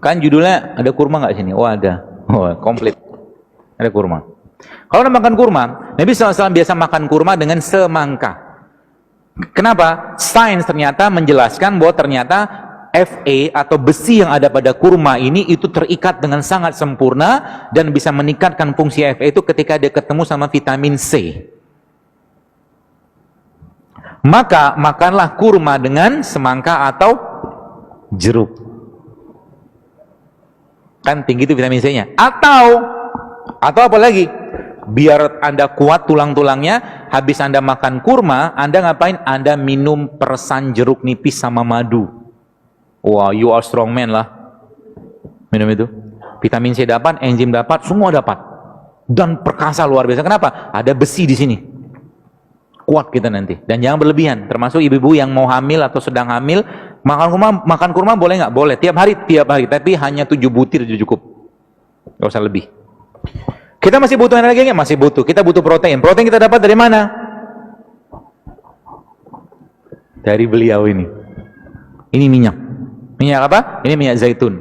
Kan judulnya ada kurma nggak sini? Oh ada. Oh komplit. Ada kurma. Kalau makan kurma, Nabi SAW biasa makan kurma dengan semangka. Kenapa? Sains ternyata menjelaskan bahwa ternyata Fa atau besi yang ada pada kurma ini itu terikat dengan sangat sempurna dan bisa meningkatkan fungsi Fa itu ketika dia ketemu sama vitamin C. Maka makanlah kurma dengan semangka atau jeruk. Kan tinggi itu vitamin C-nya. Atau apa lagi? Biar Anda kuat tulang-tulangnya, habis Anda makan kurma, Anda ngapain? Anda minum peresan jeruk nipis sama madu. Wah, you are strong man lah. Minum itu. Vitamin C dapat, enzim dapat, semua dapat. Dan perkasa luar biasa. Kenapa? Ada besi di sini. Kuat kita nanti. Dan jangan berlebihan. Termasuk ibu-ibu yang mau hamil atau sedang hamil, makan kurma boleh nggak? Boleh. Tiap hari. Tapi hanya 7 butir itu cukup. Nggak usah lebih. Kita masih butuh energi nggak? Masih butuh. Kita butuh protein. Protein kita dapat dari mana? Dari beliau ini. Ini minyak. Minyak apa? Ini minyak zaitun.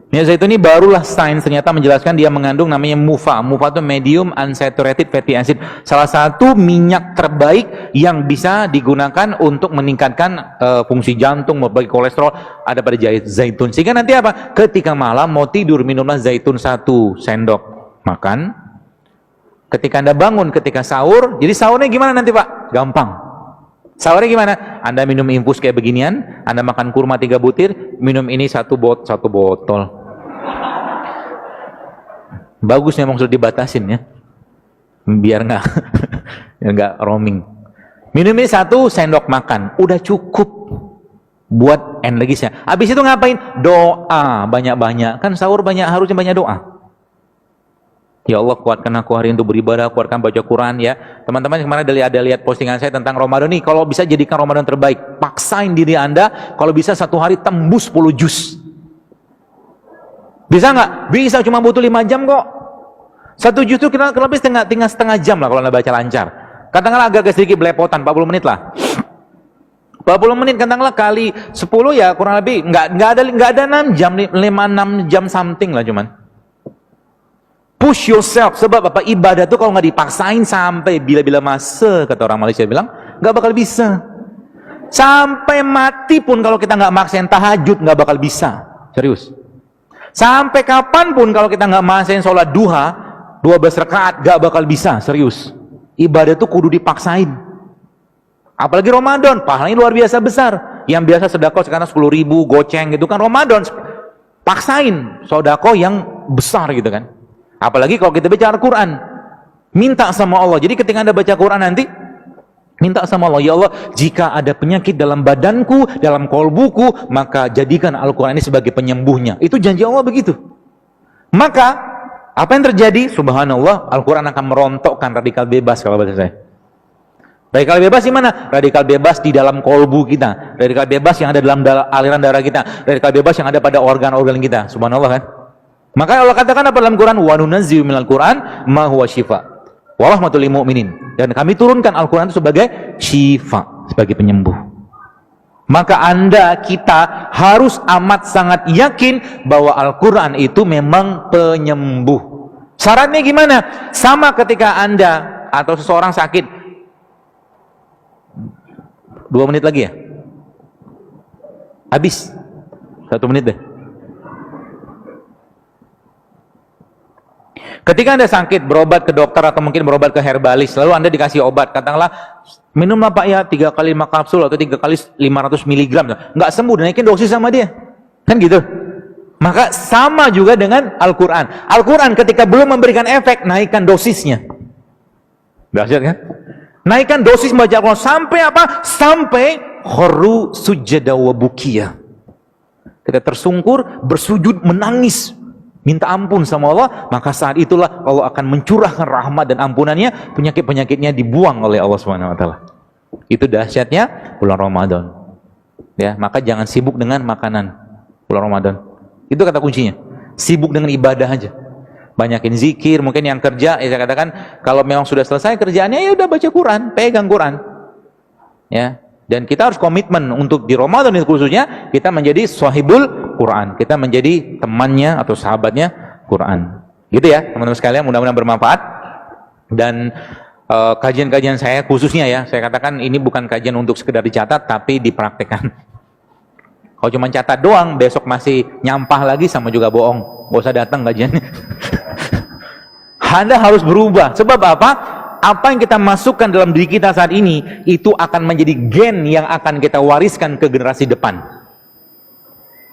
Minyak zaitun ini barulah sains ternyata menjelaskan dia mengandung namanya MUFA. MUFA itu medium unsaturated fatty acid. Salah satu minyak terbaik yang bisa digunakan untuk meningkatkan fungsi jantung, membagi kolesterol ada pada zaitun. Sehingga nanti apa? Ketika malam mau tidur minumlah zaitun 1 sendok makan. Ketika Anda bangun, ketika sahur, jadi sahurnya gimana nanti Pak? Gampang. Sahurnya gimana? Anda minum infus kayak beginian, Anda makan kurma 3 butir, minum ini satu botol. Bagus memang sudah dibatasin ya, biar nggak roaming. Minum ini 1 sendok makan, udah cukup buat energisnya. Habis itu ngapain? Doa banyak-banyak. Kan sahur harusnya banyak doa. Ya Allah, kuatkan aku hari untuk beribadah, kuatkan baca Quran ya. Teman-teman kemarin ada lihat postingan saya tentang Ramadan nih. Kalau bisa jadikan Ramadan terbaik, paksain diri Anda. Kalau bisa 1 hari tembus 10 juz. Bisa nggak? Bisa, cuma butuh 5 jam kok. 1 juz itu kira lebih setengah jam lah kalau Anda baca lancar. Katakanlah agak sedikit belepotan, 40 menit lah. 40 menit katakanlah kali 10 ya kurang lebih nggak ada 6 jam, 5-6 jam something lah cuman. Push yourself, sebab apa? Ibadah itu kalau nggak dipaksain sampai bila-bila masa, kata orang Malaysia bilang, nggak bakal bisa. Sampai mati pun kalau kita nggak maksain tahajud, nggak bakal bisa. Serius. Sampai kapanpun kalau kita nggak maksain sholat duha, 12 rakaat, nggak bakal bisa. Serius. Ibadah itu kudu dipaksain. Apalagi Ramadan, pahalanya luar biasa besar. Yang biasa sedekah sekarang 10.000, goceng gitu kan. Ramadan, paksain sedekah yang besar gitu kan. Apalagi kalau kita baca Al-Quran, minta sama Allah. Jadi ketika Anda baca Quran nanti, minta sama Allah, ya Allah, jika ada penyakit dalam badanku, dalam kolbuku, maka jadikan Al-Quran ini sebagai penyembuhnya. Itu janji Allah begitu. Maka apa yang terjadi? Subhanallah, Al-Quran akan merontokkan radikal bebas kalau bahasa saya. Radikal bebas di mana? Radikal bebas di dalam kolbu kita. Radikal bebas yang ada dalam aliran darah kita. Radikal bebas yang ada pada organ-organ kita. Subhanallah kan? Maka Allah katakan apa dalam Quran? Wa nunazzilu minal Quran ma huwa syifa wa rahmatul lil mu'minin. Dan kami turunkan Al-Quran itu sebagai syifa, sebagai penyembuh. Maka kita harus amat sangat yakin bahwa Al-Quran itu memang penyembuh. Syaratnya gimana? Sama ketika Anda atau seseorang sakit. 2 menit lagi ya? Habis. 1 menit deh. Ketika Anda sakit, berobat ke dokter atau mungkin berobat ke herbalis, lalu Anda dikasih obat, katakanlah, minumlah Pak ya 3 kali 5 kapsul atau 3 kali 500 miligram, nggak sembuh, naikin dosis sama dia, kan gitu. Maka sama juga dengan Al-Quran. Al-Quran ketika belum memberikan efek, naikkan dosisnya. Dahsyat kan? Naikkan dosis baca Al-Quran sampai apa? Sampai kharu sujada wa bukiya. Kita tersungkur, bersujud, menangis, minta ampun sama Allah, maka saat itulah Allah akan mencurahkan rahmat dan ampunannya, penyakit-penyakitnya dibuang oleh Allah SWT. Itu dahsyatnya bulan Ramadan. Ya, maka jangan sibuk dengan makanan bulan Ramadan. Itu kata kuncinya. Sibuk dengan ibadah aja. Banyakin zikir, mungkin yang kerja, ya saya katakan kalau memang sudah selesai kerjaannya ya udah baca Quran, pegang Quran. Ya. Dan kita harus komitmen untuk di Ramadan itu khususnya kita menjadi sahibul Quran. Kita menjadi temannya atau sahabatnya Quran. Gitu ya, teman-teman sekalian, mudah-mudahan bermanfaat. Dan kajian-kajian saya khususnya ya, saya katakan ini bukan kajian untuk sekedar dicatat, tapi dipraktekkan. Kalau cuma catat doang, besok masih nyampah lagi, sama juga bohong. Gak usah datang kajiannya. Anda harus berubah. Sebab apa? Apa yang kita masukkan dalam diri kita saat ini, itu akan menjadi gen yang akan kita wariskan ke generasi depan.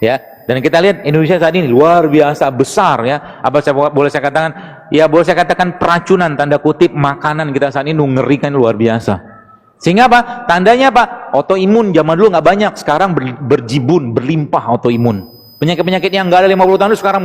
Ya, dan kita lihat Indonesia saat ini luar biasa besar ya. Apa boleh saya katakan? Ya boleh saya katakan peracunan tanda kutip makanan kita saat ini mengerikan luar biasa. Sehingga apa? Tandanya apa? Autoimun zaman dulu nggak banyak, sekarang berjibun, berlimpah autoimun. Penyakit-penyakit yang nggak ada 50 tahun itu sekarang